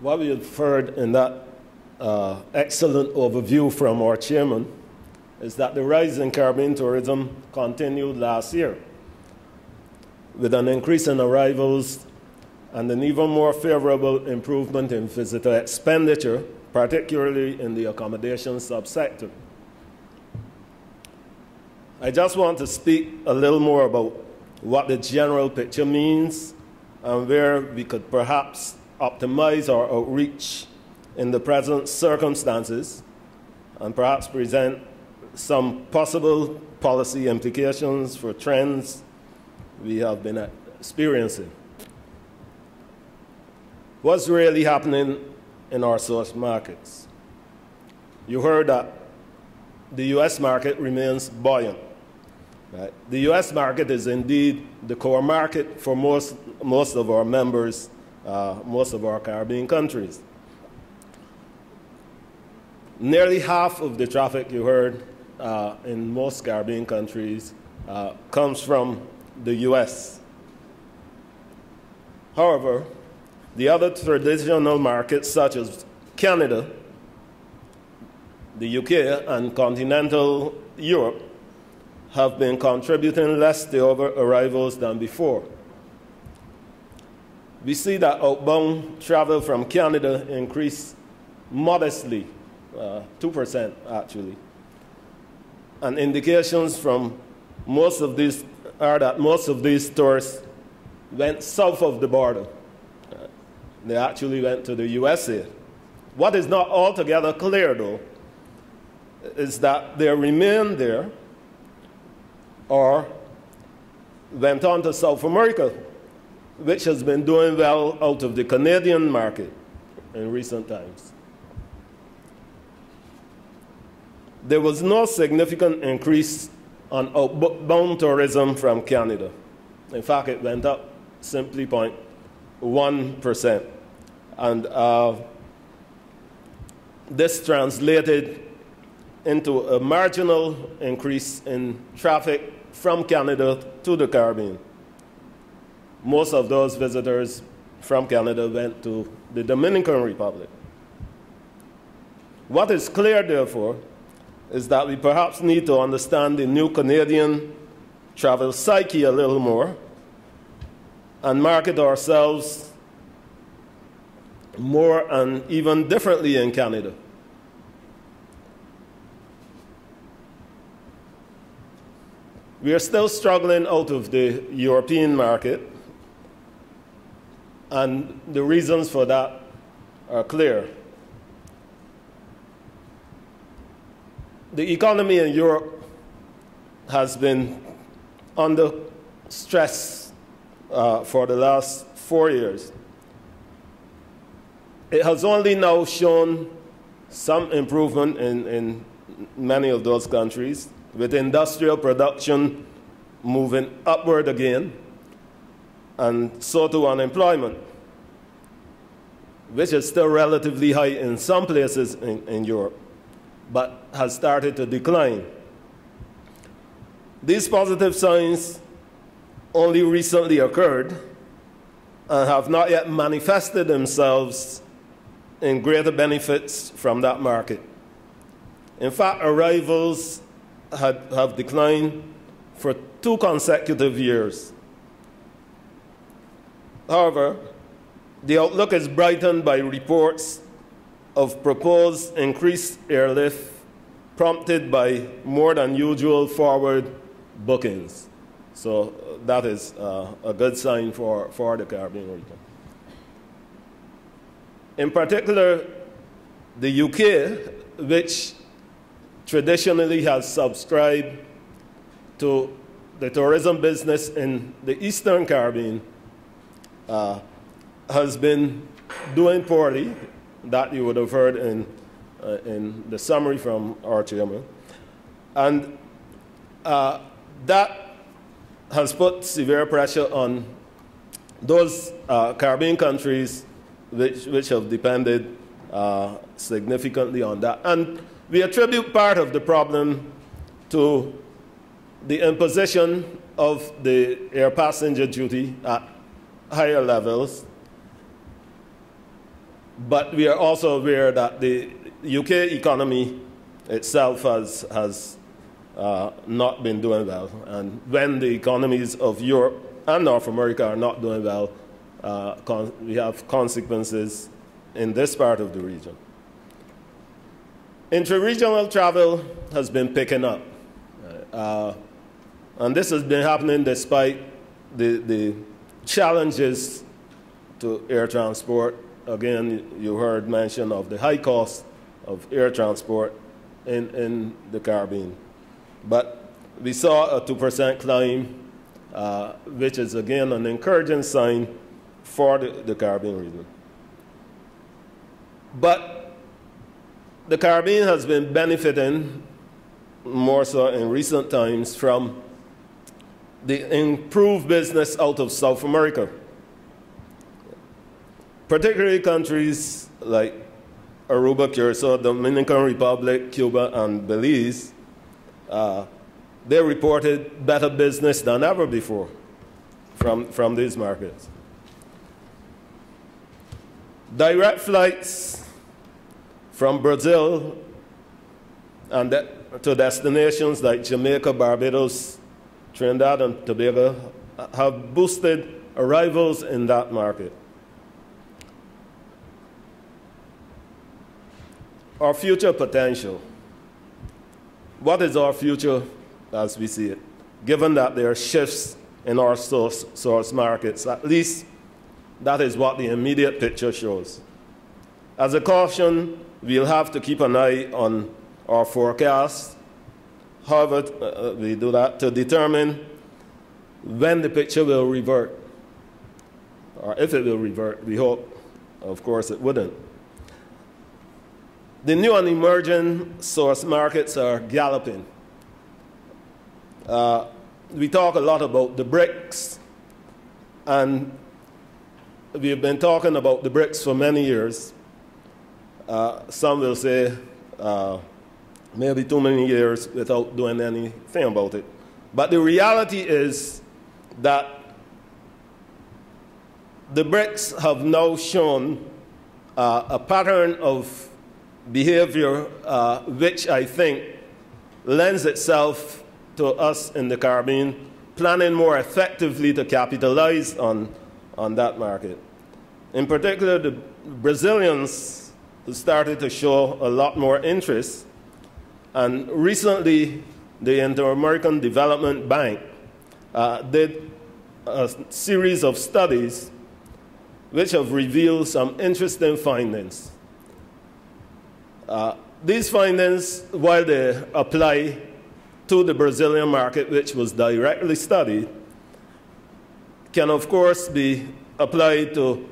What we have heard in that excellent overview from our chairman is that the rise in Caribbean tourism continued last year, with an increase in arrivals and an even more favorable improvement in visitor expenditure, particularly in the accommodation subsector. I just want to speak a little more about what the general picture means and where we could perhaps optimize our outreach in the present circumstances, and perhaps present some possible policy implications for trends we have been experiencing. What's really happening in our source markets? You heard that the US market remains buoyant. Right? The US market is indeed the core market for most of our members, most of our Caribbean countries. Nearly half of the traffic you heard in most Caribbean countries comes from the US. However, the other traditional markets, such as Canada, the UK, and continental Europe, have been contributing less to our arrivals than before. We see that outbound travel from Canada increased modestly, 2% actually. And indications from most of these are that most of these tourists went south of the border. They actually went to the USA. What is not altogether clear, though, is that they remained there or went on to South America, which has been doing well out of the Canadian market in recent times. There was no significant increase on outbound tourism from Canada. In fact, it went up simply 0.1%. And this translated into a marginal increase in traffic from Canada to the Caribbean. Most of those visitors from Canada went to the Dominican Republic. What is clear, therefore, is that we perhaps need to understand the new Canadian travel psyche a little more and market ourselves more and even differently in Canada. We are still struggling out of the European market, and the reasons for that are clear. The economy in Europe has been under stress for the last 4 years. It has only now shown some improvement in many of those countries, with industrial production moving upward again, and so to unemployment, which is still relatively high in some places in Europe, but has started to decline. These positive signs only recently occurred and have not yet manifested themselves in greater benefits from that market. In fact, arrivals have declined for 2 consecutive years. However, the outlook is brightened by reports of proposed increased airlift prompted by more than usual forward bookings. So that is a good sign for the Caribbean region. In particular, the UK, which traditionally has subscribed to the tourism business in the Eastern Caribbean, has been doing poorly. That you would have heard in the summary from our chairman. And that has put severe pressure on those Caribbean countries which have depended significantly on that. And we attribute part of the problem to the imposition of the air passenger duty at higher levels But we are also aware that the UK economy itself has not been doing well. And when the economies of Europe and North America are not doing well, we have consequences in this part of the region. Intra-regional travel has been picking up. And this has been happening despite the challenges to air transport. Again, you heard mention of the high cost of air transport in the Caribbean. But we saw a 2% climb, which is, again, an encouraging sign for the Caribbean region. But the Caribbean has been benefiting more so in recent times from the improved business out of South America. Particularly countries like Aruba, Curacao, Dominican Republic, Cuba, and Belize, they reported better business than ever before from these markets. Direct flights from Brazil and to destinations like Jamaica, Barbados, Trinidad, and Tobago have boosted arrivals in that market. Our future potential. What is our future as we see it? Given that there are shifts in our source markets, at least that is what the immediate picture shows. As a caution, we'll have to keep an eye on our forecast. However, we do that to determine when the picture will revert, or if it will revert. We hope, of course, it wouldn't. The new and emerging source markets are galloping. We talk a lot about the BRICS, and we have been talking about the BRICS for many years. Some will say maybe too many years without doing anything about it. But the reality is that the BRICS have now shown a pattern of behavior which I think lends itself to us in the Caribbean planning more effectively to capitalize on that market. In particular, the Brazilians started to show a lot more interest, and recently the Inter-American Development Bank did a series of studies which have revealed some interesting findings. These findings, while they apply to the Brazilian market, which was directly studied, can of course be applied to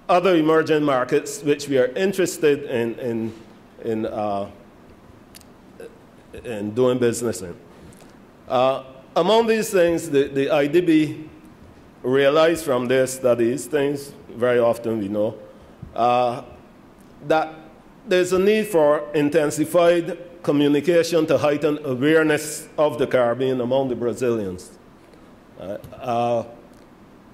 other emerging markets which we are interested in doing business in. Among these things, the IDB realized from their studies, things very often we know, that there's a need for intensified communication to heighten awareness of the Caribbean among the Brazilians.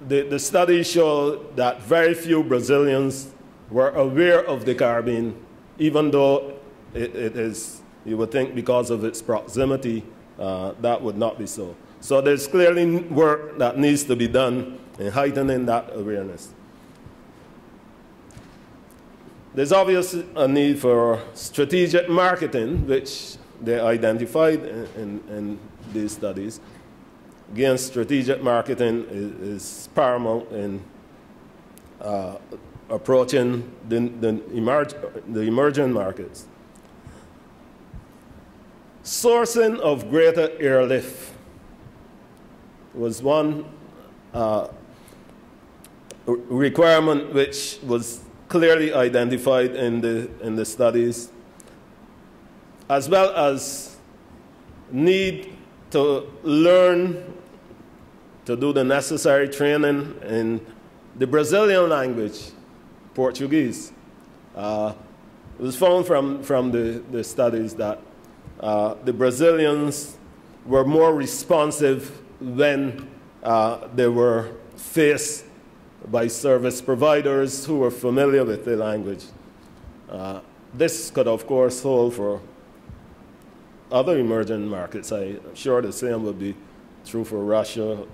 The studies show that very few Brazilians were aware of the Caribbean, even though it is, you would think because of its proximity, that would not be so. So there's clearly work that needs to be done in heightening that awareness. There's obviously a need for strategic marketing, which they identified in these studies. Again, strategic marketing is paramount in approaching the emerging markets. Sourcing of greater airlift was one requirement which was clearly identified in the studies, as well as need to learn to do the necessary training in the Brazilian language, Portuguese. It was found from the studies that the Brazilians were more responsive when they were faced by service providers who are familiar with the language. This could, of course, hold for other emerging markets. I'm sure the same would be true for Russia,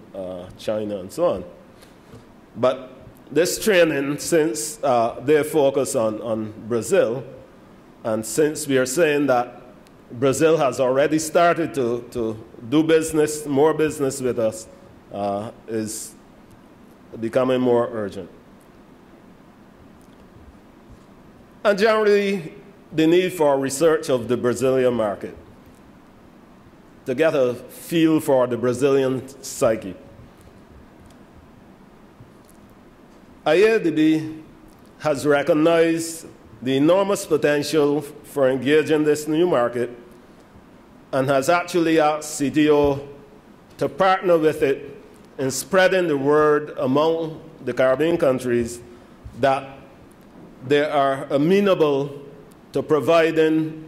China, and so on. But this training, since they focus on Brazil, and since we are saying that Brazil has already started to do business, more business with us, is becoming more urgent. And generally, the need for research of the Brazilian market to get a feel for the Brazilian psyche. IADB has recognized the enormous potential for engaging this new market and has actually asked CTO to partner with it in spreading the word among the Caribbean countries that they are amenable to providing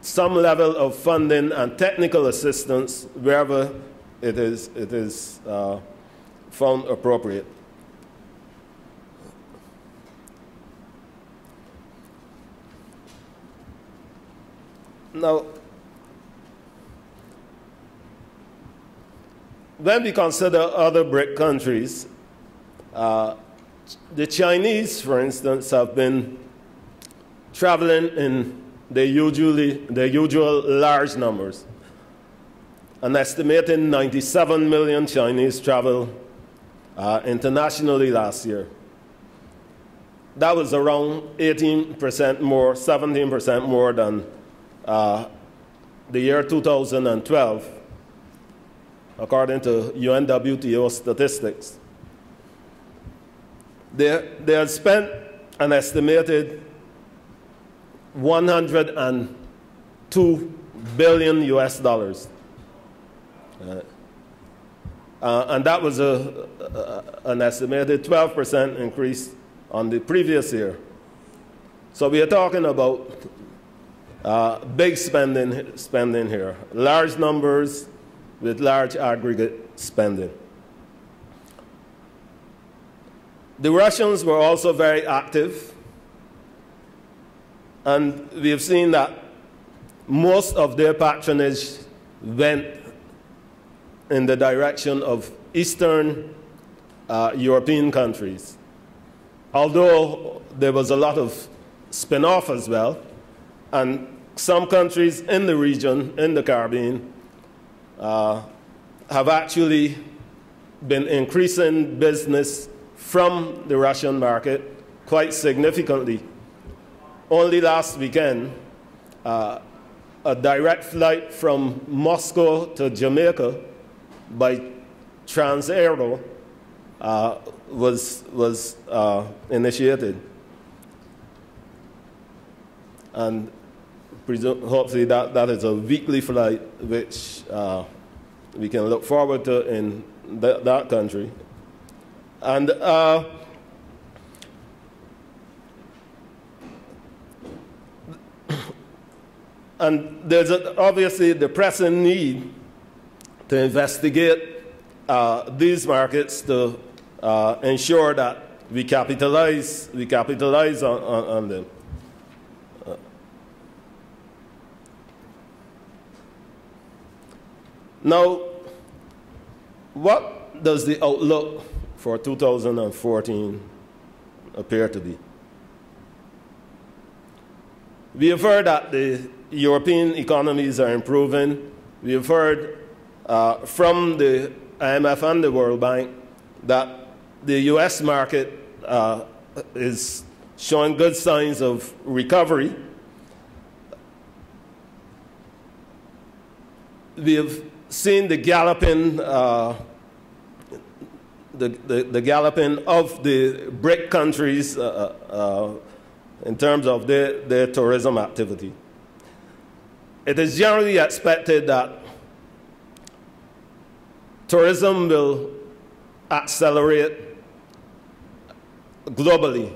some level of funding and technical assistance wherever it is found appropriate. Now, when we consider other BRIC countries, the Chinese, for instance, have been traveling in their usual large numbers. An estimated 97 million Chinese traveled internationally last year. That was around 18% more, 17% more than the year 2012, according to UNWTO statistics. They have spent an estimated $102 billion US dollars. And that was an estimated 12% increase on the previous year. So we are talking about big spending here, large numbers with large aggregate spending. The Russians were also very active, and we have seen that most of their patronage went in the direction of Eastern European countries, although there was a lot of spin-off as well, and some countries in the region, in the Caribbean, have actually been increasing business from the Russian market quite significantly. Only last weekend, a direct flight from Moscow to Jamaica by Transaero was initiated. And hopefully that is a weekly flight which we can look forward to in that country. And and there's obviously the pressing need to investigate these markets to ensure that we capitalize on them. Now, what does the outlook for 2014 appear to be? We have heard that the European economies are improving. We have heard from the IMF and the World Bank that the US market is showing good signs of recovery. We have seen the galloping the galloping of the BRIC countries in terms of their tourism activity. It is generally expected that tourism will accelerate globally.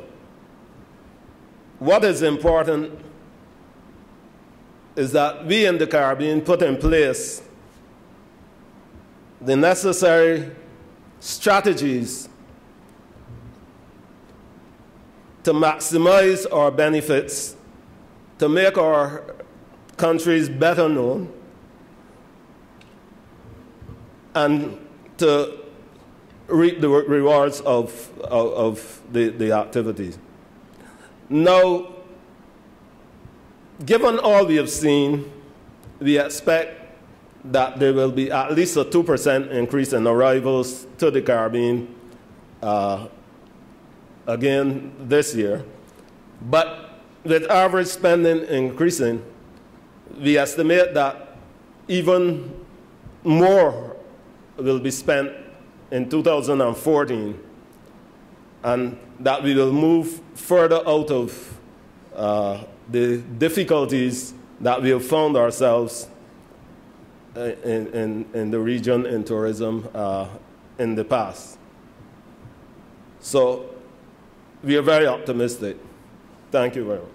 What is important is that we in the Caribbean put in place the necessary strategies to maximize our benefits, to make our countries better known, and to reap the rewards of the activities. Now, given all we have seen, we expect that there will be at least a 2% increase in arrivals to the Caribbean again this year. But with average spending increasing, we estimate that even more will be spent in 2014, and that we will move further out of the difficulties that we have found ourselves in the region in tourism in the past. So we are very optimistic. Thank you very much.